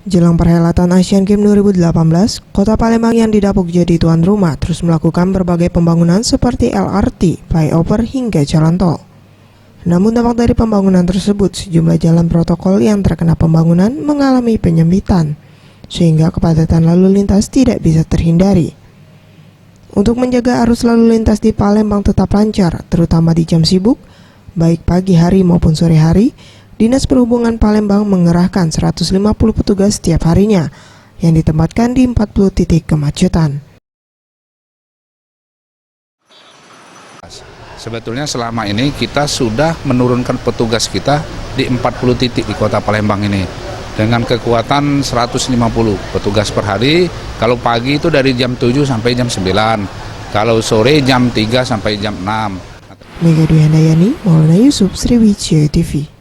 Jelang perhelatan Asian Games 2018, Kota Palembang yang didapuk jadi tuan rumah terus melakukan berbagai pembangunan seperti LRT, flyover hingga jalan tol. Namun dampak dari pembangunan tersebut, sejumlah jalan protokol yang terkena pembangunan mengalami penyempitan, sehingga kepadatan lalu lintas tidak bisa terhindari. Untuk menjaga arus lalu lintas di Palembang tetap lancar, terutama di jam sibuk, baik pagi hari maupun sore hari, Dinas Perhubungan Palembang mengerahkan 150 petugas setiap harinya yang ditempatkan di 40 titik kemacetan. Sebetulnya selama ini kita sudah menurunkan petugas kita di 40 titik di Kota Palembang ini dengan kekuatan 150 petugas per hari. Kalau pagi itu dari jam 7 sampai jam 9, kalau sore jam 3 sampai jam 6. Mega Dwi Handayani, Maulana Yusuf, Sriwijaya TV.